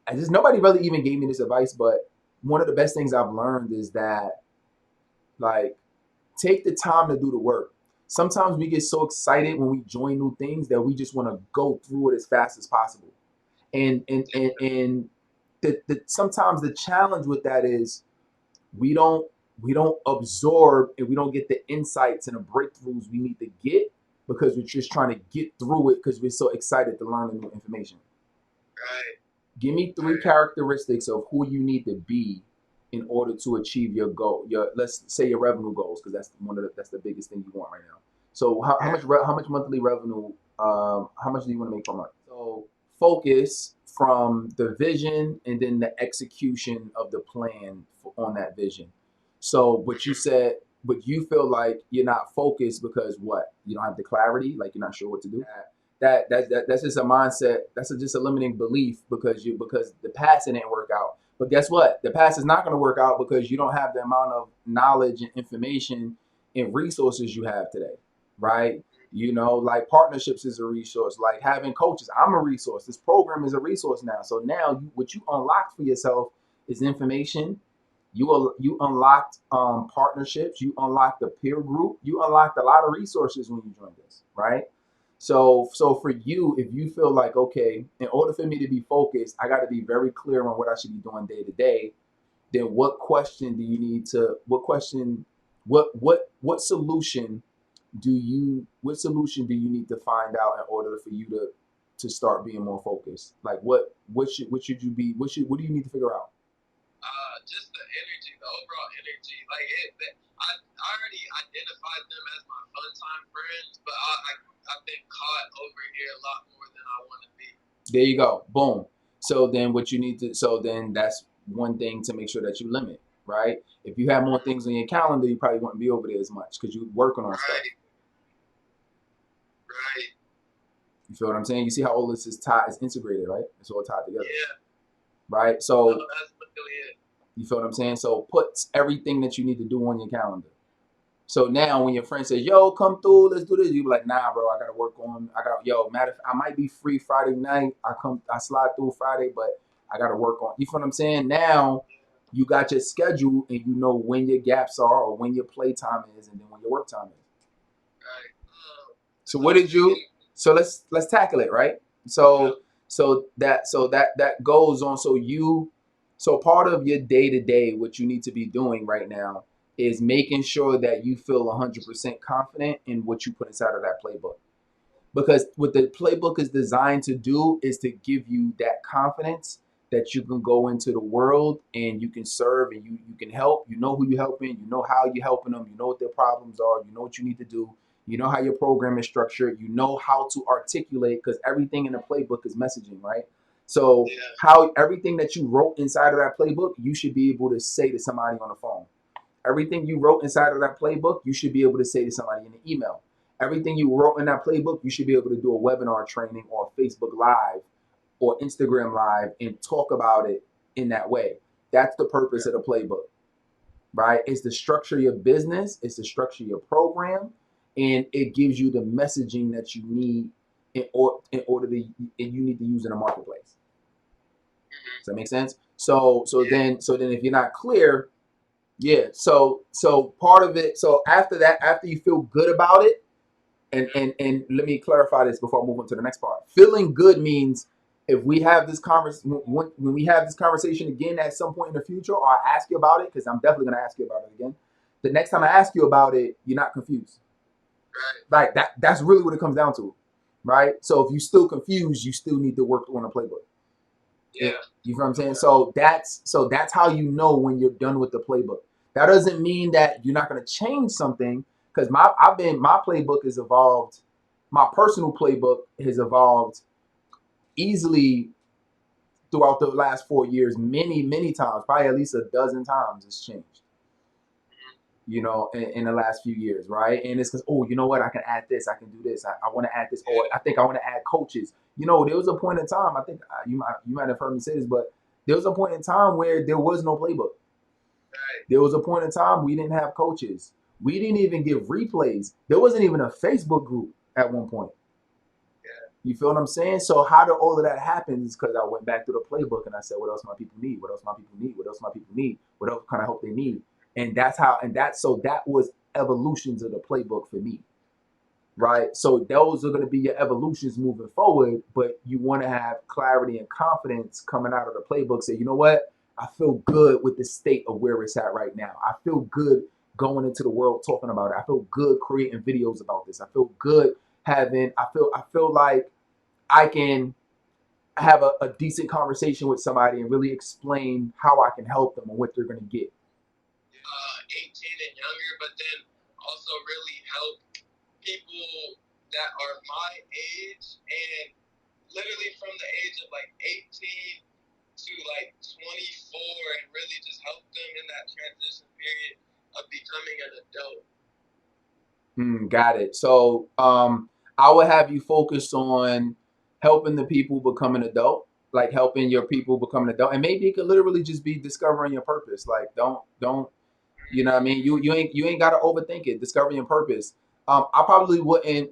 I just nobody really even gave me this advice, but one of the best things I've learned is that like take the time to do the work. Sometimes we get so excited when we join new things that we just want to go through it as fast as possible. And sometimes the challenge with that is we don't we don't absorb and we don't get the insights and the breakthroughs we need to get because we're just trying to get through it because we're so excited to learn the new information. Right. Give me three Right. characteristics of who you need to be in order to achieve your goal. Your let's say your revenue goals, because that's the biggest thing you want right now. So Yeah. how much monthly revenue? How much do you want to make per month? So focus from the vision and then the execution of the plan on that vision. So, but you said, but you feel like you're not focused because what? You don't have the clarity, like you're not sure what to do. That's just a mindset. That's just a limiting belief because the past didn't work out. But guess what? The past is not going to work out because you don't have the amount of knowledge and information and resources you have today, right? You know, like partnerships is a resource. Like having coaches, I'm a resource. This program is a resource now. So now, what you unlocked for yourself is information. You unlocked partnerships. You unlocked a peer group. You unlocked a lot of resources when you joined this, right? So for you, if you feel like, okay, in order for me to be focused, I got to be very clear on what I should be doing day to day. Then what question, what solution what solution do you need to find out in order for you to start being more focused? Like what should you be, what do you need to figure out? Just the energy, the overall energy. Like I already identified them as my fun time friends, but I've been caught over here a lot more than I want to be. There you go. Boom. So then what you need to so then that's one thing to make sure that you limit, right? If you have more things on your calendar, you probably wouldn't be over there as much because you're working on stuff. Right. Right. You feel what I'm saying? You see how all this is tied, is integrated, right? It's all tied together, Yeah. right? No, So that's literally it. you feel what I'm saying? So put everything that you need to do on your calendar. So now when your friend says, "Yo, come through, let's do this," you be like, "Nah, bro, I gotta work on. I got yo, matter. I might be free Friday night. I slide through Friday, but I gotta work on." You feel what I'm saying? Now you got your schedule and you know when your gaps are or when your play time is, and then when your work time is. Right. So So what did you you? can. So let's tackle it, right? Yeah. So that goes on. So part of your day to day, what you need to be doing right now is making sure that you feel 100% confident in what you put inside of that playbook. Because what the playbook is designed to do is to give you that confidence that you can go into the world and you can serve and you can help. You know who you're helping, you know how you're helping them, you know what their problems are, you know what you need to do, you know how your program is structured, you know how to articulate because everything in the playbook is messaging, right? So Yeah. how everything that you wrote inside of that playbook, you should be able to say to somebody on the phone. Everything you wrote inside of that playbook, you should be able to say to somebody in an email. Everything you wrote in that playbook, you should be able to do a webinar training or Facebook Live or Instagram Live and talk about it in that way. That's the purpose of the playbook, right? It's to structure your business, it's to structure your program, and it gives you the messaging that you need in order to and you need to use in the marketplace. Mm-hmm. Does that make sense? So then if you're not clear, yeah. So part of it. So after that, after you feel good about it, and let me clarify this before I move on to the next part. Feeling good means if we have this when we have this conversation again at some point in the future, or I ask you about it, because I'm definitely gonna ask you about it again. The next time I ask you about it, you're not confused. Right. Like that's really what it comes down to, right? So if you're still confused, you still need to work on a playbook. It, Yeah. you know what I'm saying? So that's how you know when you're done with the playbook. That doesn't mean that you're not going to change something because my playbook has evolved. My personal playbook has evolved easily throughout the last 4 years, many times, probably at least a dozen times. It's changed, in the last few years, right? And it's because, oh, you know what? I can add this. I can do this. I want to add this. Or Yeah. I think I want to add coaches. There was a point in time, I think you might have heard me say this, but there was a point in time where there was no playbook. Right. There was a point in time we didn't have coaches. We didn't even give replays. There wasn't even a Facebook group at one point. Yeah. You feel what I'm saying? So how did all of that happen? Is because I went back through the playbook and I said, what else my people need? What else my people need? What else my people need? What else kind of help they need? And that's how, and that, so that was evolutions of the playbook for me, right? So those are going to be your evolutions moving forward, but you want to have clarity and confidence coming out of the playbook. Say, you know what? I feel good with the state of where it's at right now. I feel good going into the world talking about it. I feel good creating videos about this. I feel good I feel like I can have a decent conversation with somebody and really explain how I can help them and what they're going to get. 18 and younger, but then also really help people that are my age and literally from the age of like 18 to like 24 and really just help them in that transition period of becoming an adult. Got it. So I would have you focus on helping the people become an adult, like helping your people become an adult, and maybe it could literally just be discovering your purpose. Like don't you know what I mean? You ain't got to overthink it. Discovering your purpose. I probably wouldn't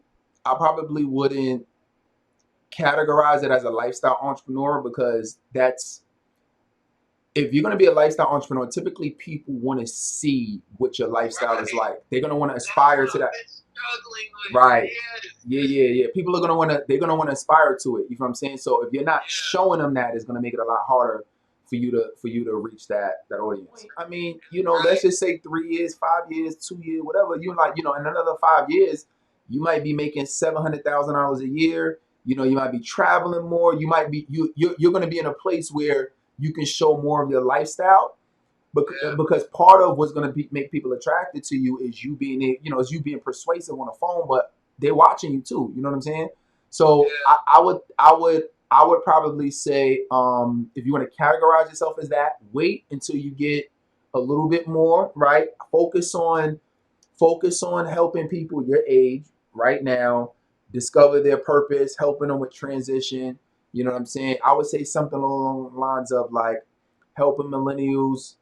categorize it as a lifestyle entrepreneur because that's if you're going to be a lifestyle entrepreneur, typically people want to see what your lifestyle is like. They're going to want to aspire to that. Right. Yeah. People are going to want to, they're going to want to aspire to it. You know what I'm saying? So if you're not showing them that, it's going to make it a lot harder for you to reach that audience. I mean, let's just say 3 years, 5 years, 2 years, whatever. You like, in another 5 years, you might be making $700,000 a year. You might be traveling more. You might be, you're going to be in a place where you can show more of your lifestyle because part of what's going to make people attracted to you is you being persuasive on the phone, but they're watching you too. You know what I'm saying? So I would probably say if you want to categorize yourself as that, wait until you get a little bit more, right? Focus on helping people your age right now discover their purpose, helping them with transition. You know what I'm saying? I would say something along the lines of like helping millennials,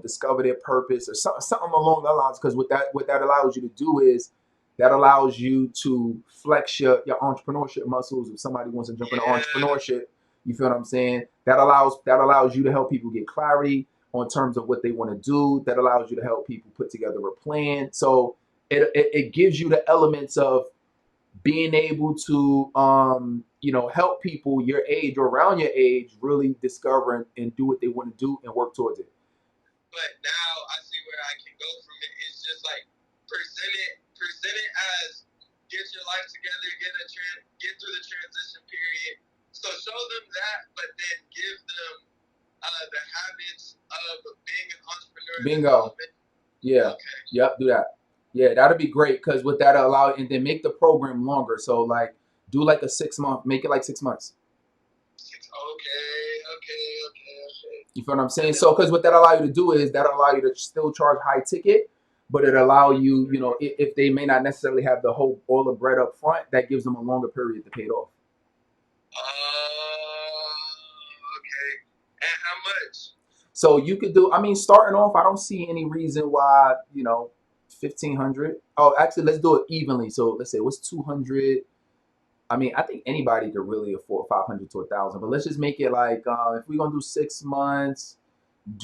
discover their purpose or something along that lines. Because what that allows you to do is that allows you to flex your entrepreneurship muscles. If somebody wants to jump into entrepreneurship, you feel what I'm saying? That allows you to help people get clarity on terms of what they want to do. That allows you to help people put together a plan. So it gives you the elements of being able to help people your age or around your age really discover and do what they want to do and work towards it. But now I see where I can go from it. It's just like present it as get your life together, get through the transition period. So show them that, but then give them the habits of being an entrepreneur. Bingo. Yeah. Okay. Yep. Do that. Yeah, that'd be great because with that allow and then make the program longer. So like do like a 6 month, make it like 6 months. Okay. You feel what I'm saying? So because what that allow you to do is that allow you to still charge high ticket, but it allow you, if they may not necessarily have the whole all the bread up front, that gives them a longer period to pay it off. Okay. And how much? So you could do, starting off, I don't see any reason why, 1,500. Oh, actually, let's do it evenly. So let's say what's 200. I think anybody could really afford 500 to 1,000, but let's just make it like if we're gonna do 6 months, I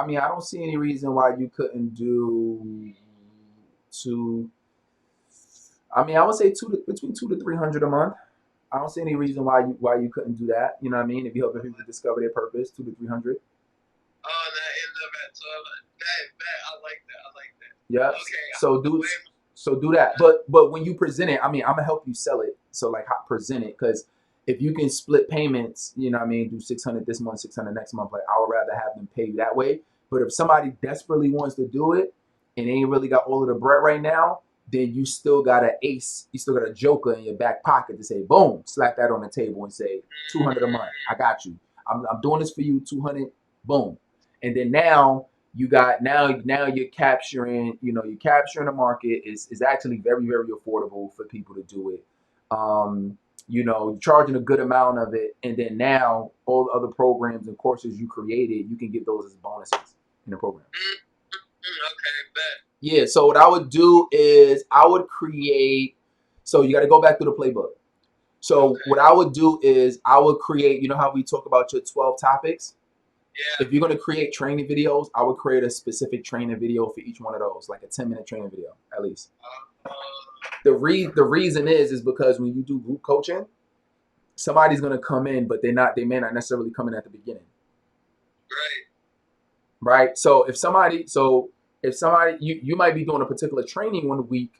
don't see any reason why you couldn't do two. I would say between 200 to 300 a month. I don't see any reason why you couldn't do that. You know what I mean? If you're helping people discover their purpose, 200 to 300. Oh, that ends up at 12. I like that. Yeah. Okay. So do that. But when you present it, I'm gonna help you sell it. So like how present it, because if you can split payments, do 600 this month, 600 next month. Like I would rather have them pay you that way. But if somebody desperately wants to do it and they ain't really got all of the bread right now, then you still got an ace, you still got a joker in your back pocket to say, boom, slap that on the table and say 200 a month. I got you. I'm doing this for you, 200, boom. And then now you got now you're capturing the market is actually very, very affordable for people to do it. You're charging a good amount of it, and then now all the other programs and courses you created, you can get those as bonuses in the program. Okay, bet. Yeah, so what I would do is I would create, so you got to go back through the playbook. So Okay. what I would do is I would create, you know how we talk about your 12 topics? Yeah. If you're going to create training videos, I would create a specific training video for each one of those, like a 10-minute training video at least. The reason is because when you do group coaching, somebody's going to come in, but they may not necessarily come in at the beginning. Great. Right? If somebody you might be doing a particular training one week,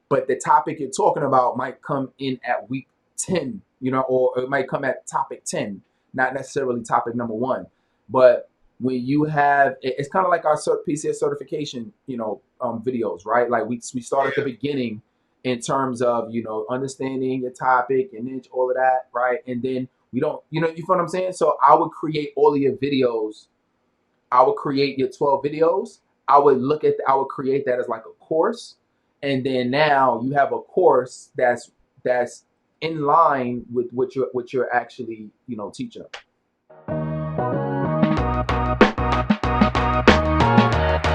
but the topic you're talking about might come in at week 10, or it might come at topic 10, not necessarily topic number 1. But when you have, it's kind of like our PCS certification, videos, right? Like we start at the Yeah. beginning in terms of, understanding your topic and then all of that, right? And then we don't, you feel what I'm saying? So I would create all of your videos. I would create your 12 videos. I would create that as like a course. And then now you have a course that's in line with what you're actually, teaching them.